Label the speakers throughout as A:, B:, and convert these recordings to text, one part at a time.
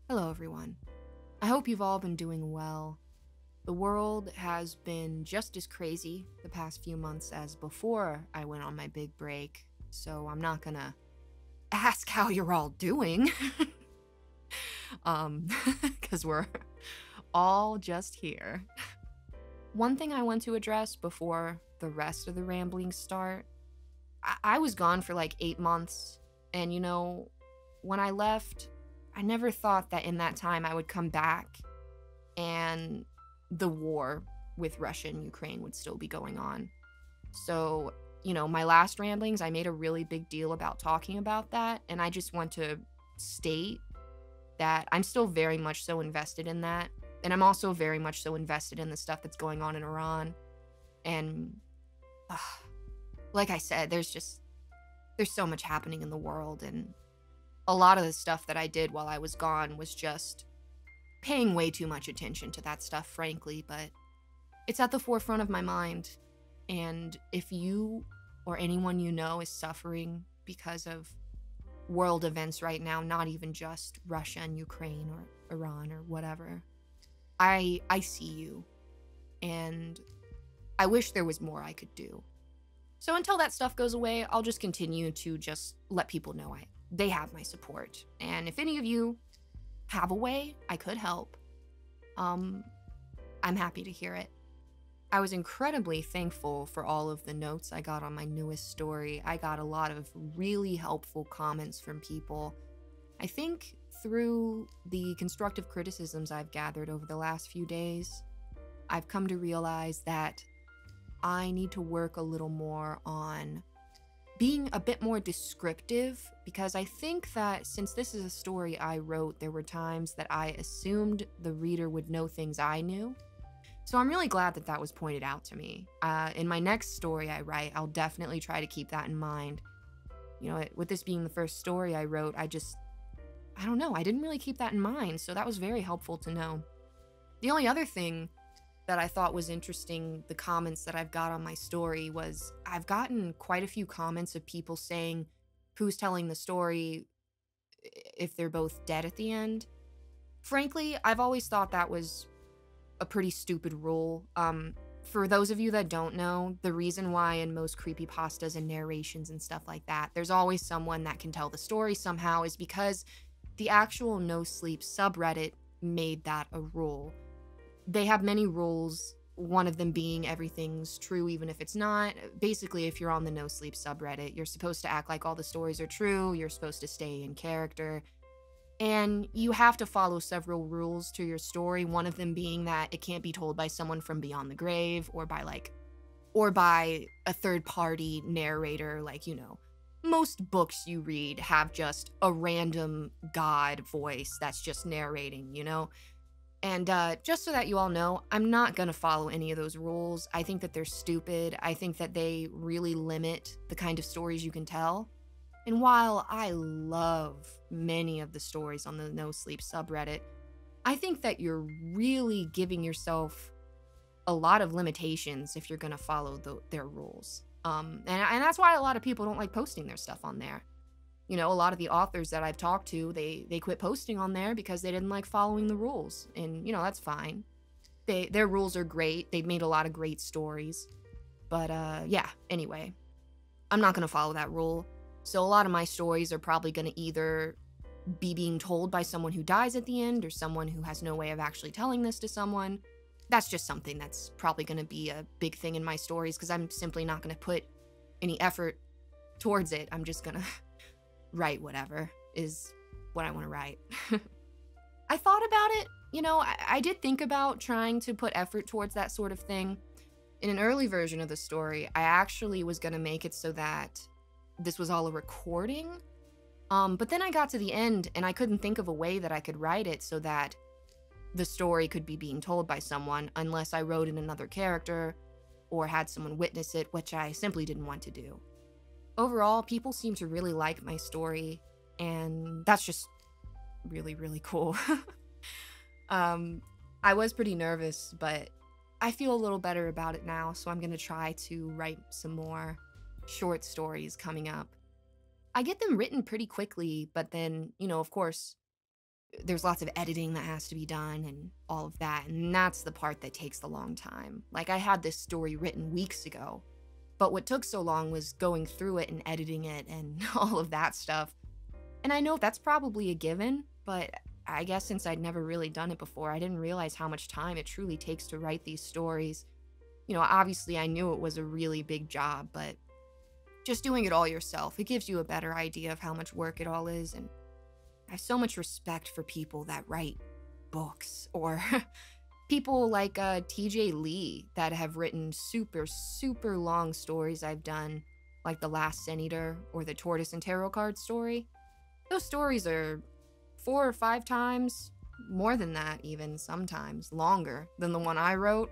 A: Hello, everyone. I hope you've all been doing well. The world has been just as crazy the past few months as before I went on my big break, so I'm not gonna ask how you're all doing. um, because we're all just here. One thing I want to address before the rest of the ramblings start. I was gone for like 8 months, and when I left, I never thought that in that time I would come back and the war with Russia and Ukraine would still be going on. So, my last ramblings, I made a really big deal about talking about that. And I just want to state that I'm still very much so invested in that. And I'm also very much so invested in the stuff that's going on in Iran. And uh, like I said, there's so much happening in the world. And a lot of the stuff that I did while I was gone was just paying way too much attention to that stuff, frankly, but it's at the forefront of my mind. And if you or anyone you know is suffering because of world events right now, not even just Russia and Ukraine or Iran or whatever, I see you, and I wish there was more I could do. So until that stuff goes away, I'll just continue to just let people know they have my support. And if any of you have a way I could help, I'm happy to hear it. I was incredibly thankful for all of the notes I got on my newest story. I got a lot of really helpful comments from people. I think through the constructive criticisms I've gathered over the last few days, I've come to realize that I need to work a little more on being a bit more descriptive, because I think that since this is a story I wrote, there were times that I assumed the reader would know things I knew. So I'm really glad that that was pointed out to me. In my next story I write, I'll definitely try to keep that in mind. With this being the first story I wrote, I don't know, I didn't really keep that in mind, so that was very helpful to know. The only other thing that I thought was interesting, the comments that I've got on my story, was I've gotten quite a few comments of people saying who's telling the story if they're both dead at the end. Frankly, I've always thought that was a pretty stupid rule. For those of you that don't know, the reason why in most creepypastas and narrations and stuff like that, there's always someone that can tell the story somehow, is because the actual No Sleep subreddit made that a rule. They have many rules, one of them being everything's true even if it's not. Basically, if you're on the No Sleep subreddit, you're supposed to act like all the stories are true, you're supposed to stay in character, and you have to follow several rules to your story, one of them being that it can't be told by someone from beyond the grave or by a third-party narrator. Most books you read have just a random god voice that's just narrating. And just so that you all know, I'm not going to follow any of those rules. I think that they're stupid. I think that they really limit the kind of stories you can tell. And while I love many of the stories on the No Sleep subreddit, I think that you're really giving yourself a lot of limitations if you're going to follow their rules. And that's why a lot of people don't like posting their stuff on there. A lot of the authors that I've talked to, they quit posting on there because they didn't like following the rules. And, that's fine. Their rules are great. They've made a lot of great stories. But, yeah, anyway, I'm not going to follow that rule. So a lot of my stories are probably going to either be being told by someone who dies at the end or someone who has no way of actually telling this to someone. That's just something that's probably going to be a big thing in my stories, because I'm simply not going to put any effort towards it. I'm just going to write whatever is what I want to write. I thought about it. I did think about trying to put effort towards that sort of thing. In an early version of the story, I actually was going to make it so that this was all a recording. But then I got to the end and I couldn't think of a way that I could write it so that the story could be being told by someone, unless I wrote in another character or had someone witness it, which I simply didn't want to do. Overall, people seem to really like my story, and that's just really, really cool. I was pretty nervous, but I feel a little better about it now, so I'm gonna try to write some more short stories coming up. I get them written pretty quickly, but then, of course, there's lots of editing that has to be done and all of that. And that's the part that takes the long time. Like, I had this story written weeks ago, but what took so long was going through it and editing it and all of that stuff. And I know that's probably a given, but I guess since I'd never really done it before, I didn't realize how much time it truly takes to write these stories. You know, obviously I knew it was a really big job, but just doing it all yourself, it gives you a better idea of how much work it all is. And I have so much respect for people that write books, or people like TJ Lee that have written super, super long stories I've done, like The Last Senator or the Tortoise and Tarot Card story. Those stories are 4 or 5 times, more than that even, sometimes longer than the one I wrote.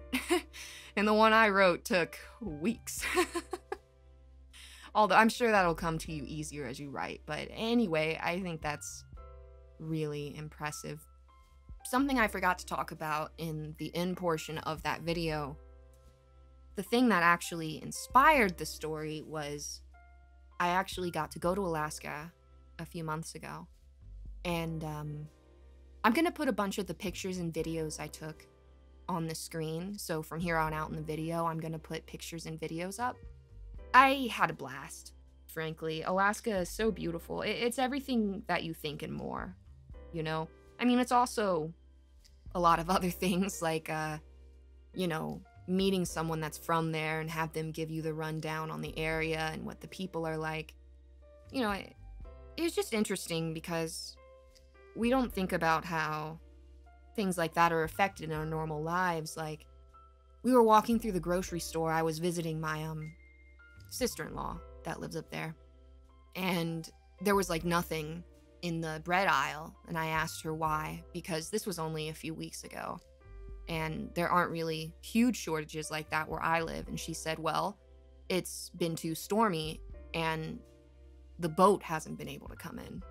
A: And the one I wrote took weeks. Although I'm sure that'll come to you easier as you write. But anyway, I think that's really impressive. Something I forgot to talk about in the end portion of that video, the thing that actually inspired the story was I actually got to go to Alaska a few months ago. And I'm going to put a bunch of the pictures and videos I took on the screen. So from here on out in the video, I'm going to put pictures and videos up. I had a blast, frankly. Alaska is so beautiful. It's everything that you think and more, you know? I mean, it's also a lot of other things like, you know, meeting someone that's from there and have them give you the rundown on the area and what the people are like. You know, it was just interesting because we don't think about how things like that are affected in our normal lives. Like, we were walking through the grocery store. I was visiting my sister-in-law that lives up there, and there was like nothing in the bread aisle, and I asked her why, because this was only a few weeks ago and there aren't really huge shortages like that where I live. And she said, well, it's been too stormy and the boat hasn't been able to come in.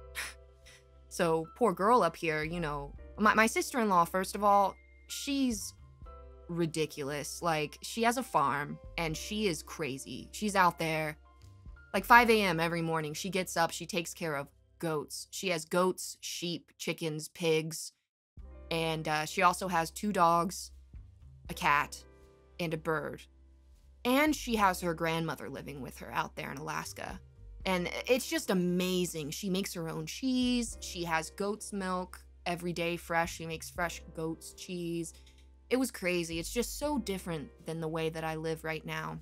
A: So poor girl up here, you know, my sister-in-law, first of all, she's ridiculous. Like, she has a farm and she is crazy. She's out there like 5 a.m. every morning. She gets up, she takes care of goats. She has goats, sheep, chickens, pigs, and she also has 2 dogs, a cat, and a bird. And she has her grandmother living with her out there in Alaska. And it's just amazing. She makes her own cheese. She has goat's milk every day fresh. She makes fresh goat's cheese. It was crazy. It's just so different than the way that I live right now.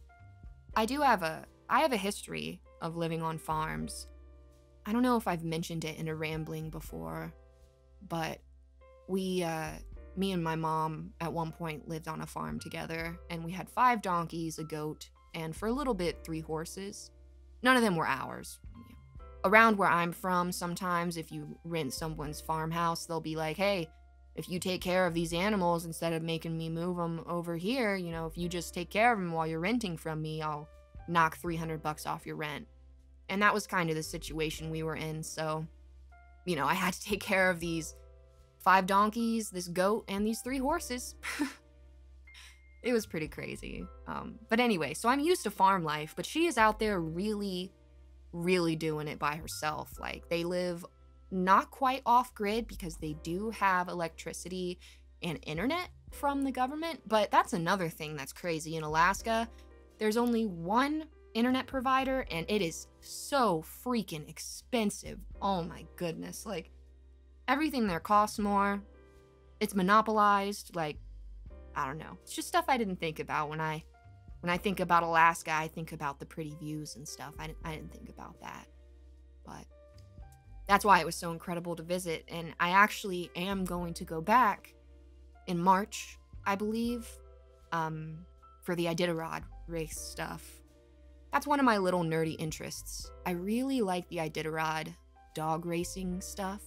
A: I have a history of living on farms. I don't know if I've mentioned it in a rambling before, but me and my mom at one point lived on a farm together, and we had 5 donkeys, a goat, and for a little bit, 3 horses. None of them were ours. Around where I'm from, sometimes if you rent someone's farmhouse, they'll be like, hey, if you take care of these animals instead of making me move them over here, you know, if you just take care of them while you're renting from me, I'll knock $300 off your rent. And that was kind of the situation we were in. So, you know, I had to take care of these 5 donkeys, this goat, and these 3 horses. It was pretty crazy. But anyway, so I'm used to farm life, but she is out there really, really doing it by herself. Like, they live not quite off grid because they do have electricity and internet from the government, but that's another thing that's crazy. In Alaska, there's only one internet provider, and it is so freaking expensive. Oh my goodness. Like, everything there costs more. It's monopolized. Like, I don't know. It's just stuff I didn't think about when I think about Alaska. I think about the pretty views and stuff. I didn't think about that. But that's why it was so incredible to visit. And I actually am going to go back in March, I believe, for the Iditarod race stuff. That's one of my little nerdy interests. I really like the Iditarod dog racing stuff.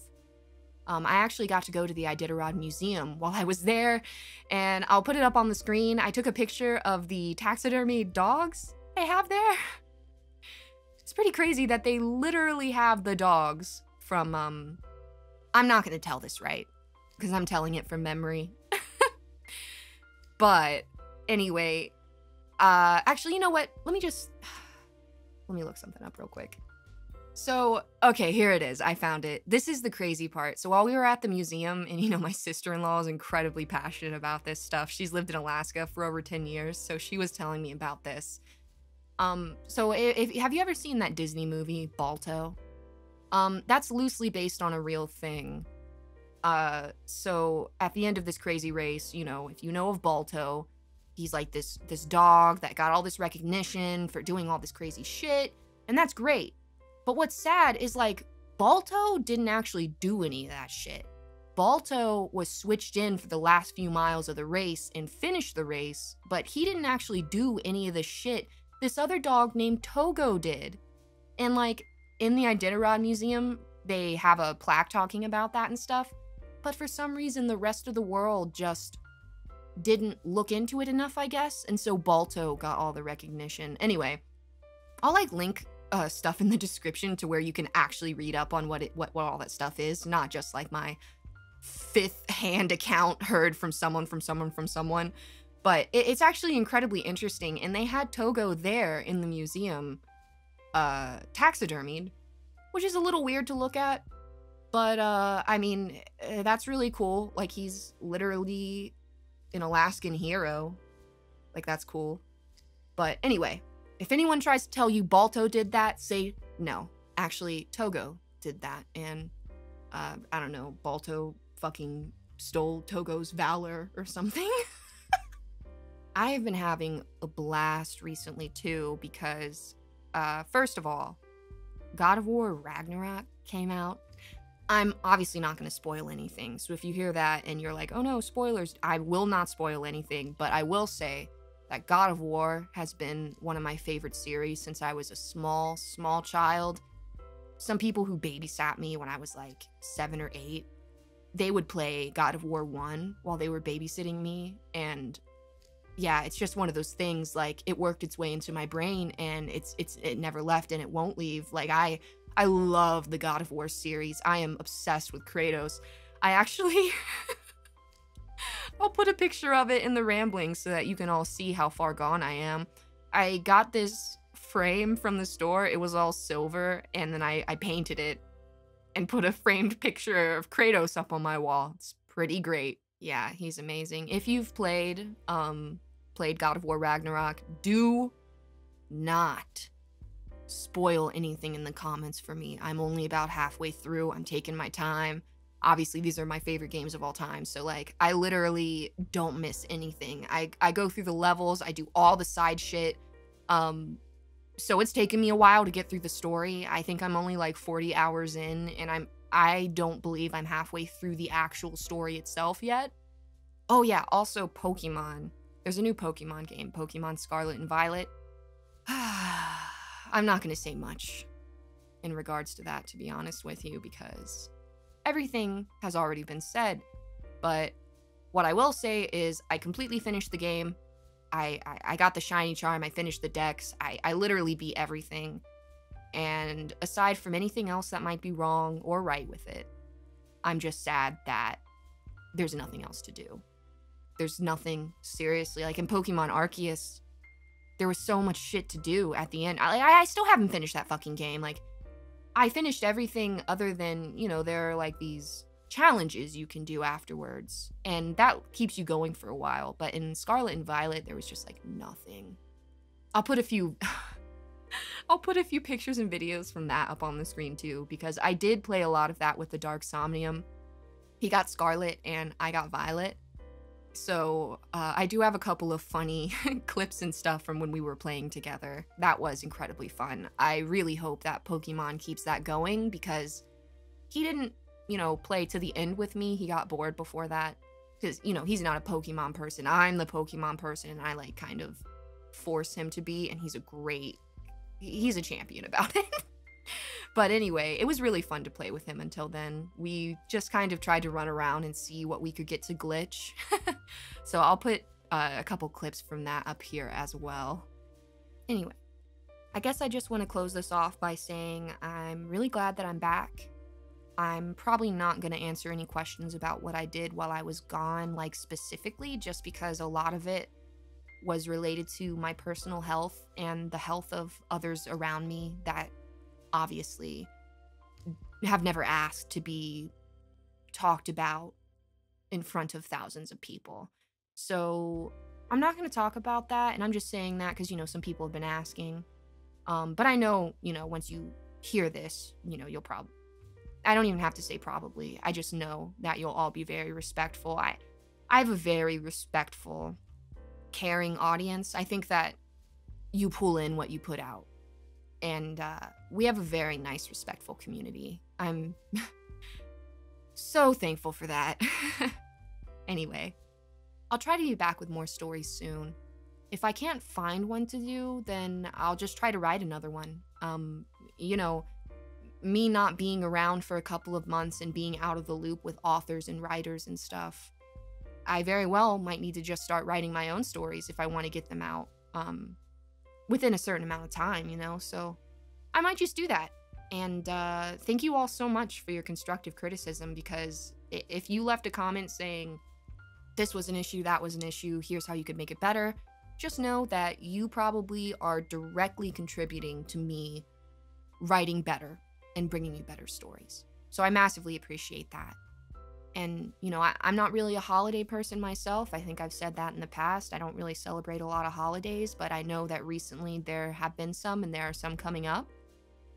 A: I actually got to go to the Iditarod Museum while I was there, and I'll put it up on the screen. I took a picture of the taxidermy dogs they have there. It's pretty crazy that they literally have the dogs from, I'm not going to tell this right, because I'm telling it from memory. But anyway, actually, you know what? Let me look something up real quick. So, okay, here it is. I found it. This is the crazy part. So while we were at the museum, and my sister-in-law is incredibly passionate about this stuff. She's lived in Alaska for over 10 years, so she was telling me about this. So have you ever seen that Disney movie, Balto? That's loosely based on a real thing. So at the end of this crazy race, if you know of Balto, he's like this dog that got all this recognition for doing all this crazy shit, and that's great. But what's sad is, like, Balto didn't actually do any of that shit. Balto was switched in for the last few miles of the race and finished the race, but he didn't actually do any of the shit this other dog named Togo did. And, like, in the Iditarod Museum, they have a plaque talking about that and stuff, but for some reason the rest of the world just didn't look into it enough, I guess, and so Balto got all the recognition. Anyway, I'll, like, link stuff in the description to where you can actually read up on what all that stuff is, not just like my fifth-hand account heard from someone. But it's actually incredibly interesting, and they had Togo there in the museum, taxidermied, which is a little weird to look at, but I mean, that's really cool. Like, he's literally an Alaskan hero. Like, that's cool. But anyway, if anyone tries to tell you Balto did that, say no. Actually, Togo did that, and I don't know, Balto fucking stole Togo's valor or something. I have been having a blast recently too, because first of all, God of War Ragnarok came out. I'm obviously not going to spoil anything, so if you hear that and you're like, oh no, spoilers, I will not spoil anything, but I will say that God of War has been one of my favorite series since I was a small child. Some people who babysat me when I was like 7 or 8, they would play God of War 1 while they were babysitting me, and yeah, it's just one of those things, like, it worked its way into my brain, and it never left, and it won't leave. Like, I love the God of War series. I am obsessed with Kratos. I actually I'll put a picture of it in the ramblings so that you can all see how far gone I am. I got this frame from the store. It was all silver, and then I painted it and put a framed picture of Kratos up on my wall. It's pretty great. Yeah, he's amazing. If you've played God of War Ragnarok, do not spoil anything in the comments for me. I'm only about halfway through. I'm taking my time. Obviously, these are my favorite games of all time, so, like, I literally don't miss anything. I go through the levels, I do all the side shit, so it's taken me a while to get through the story. I think I'm only, like, 40 hours in, and I don't believe I'm halfway through the actual story itself yet. Oh yeah, also Pokemon. There's a new Pokemon game, Pokemon Scarlet and Violet. I'm not gonna say much in regards to that, to be honest with you, because everything has already been said, but what I will say is I completely finished the game. I got the shiny charm, I finished the dex, I literally beat everything, and aside from anything else that might be wrong or right with it, I'm just sad that there's nothing else to do. There's nothing, seriously, like in Pokemon Arceus, there was so much shit to do at the end. I still haven't finished that fucking game. Like, I finished everything other than, there are, like, these challenges you can do afterwards, and that keeps you going for a while. But in Scarlet and Violet, there was just, like, nothing. I'll put a few pictures and videos from that up on the screen, too, because I did play a lot of that with the Dark Somnium. He got Scarlet, and I got Violet. So, I do have a couple of funny clips and stuff from when we were playing together. That was incredibly fun. I really hope that Pokemon keeps that going, because he didn't, play to the end with me. He got bored before that, because, he's not a Pokemon person. I'm the Pokemon person, and I, like, kind of force him to be, and he's a champion about it. But anyway, it was really fun to play with him until then. We just kind of tried to run around and see what we could get to glitch. So I'll put a couple clips from that up here as well. Anyway, I guess I just want to close this off by saying I'm really glad that I'm back. I'm probably not going to answer any questions about what I did while I was gone, like specifically, just because a lot of it was related to my personal health and the health of others around me that obviously have never asked to be talked about in front of thousands of people. So I'm not going to talk about that. And I'm just saying that because, some people have been asking. But I know, once you hear this, you'll probably, I don't even have to say probably. I just know that you'll all be very respectful. I have a very respectful, caring audience. I think that you pull in what you put out. And we have a very nice, respectful community. I'm so thankful for that. Anyway, I'll try to be back with more stories soon. If I can't find one to do, then I'll just try to write another one. Me not being around for a couple of months and being out of the loop with authors and writers and stuff, I very well might need to just start writing my own stories if I want to get them out within a certain amount of time, So I might just do that. And thank you all so much for your constructive criticism, because if you left a comment saying, this was an issue, that was an issue, here's how you could make it better, just know that you probably are directly contributing to me writing better and bringing you better stories. So I massively appreciate that. And, I'm not really a holiday person myself. I think I've said that in the past. I don't really celebrate a lot of holidays, but I know that recently there have been some and there are some coming up.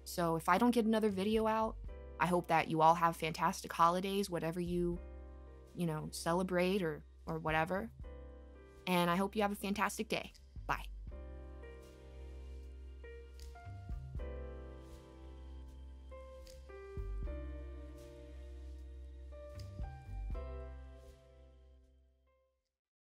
A: So if I don't get another video out, I hope that you all have fantastic holidays, whatever you, celebrate or whatever. And I hope you have a fantastic day.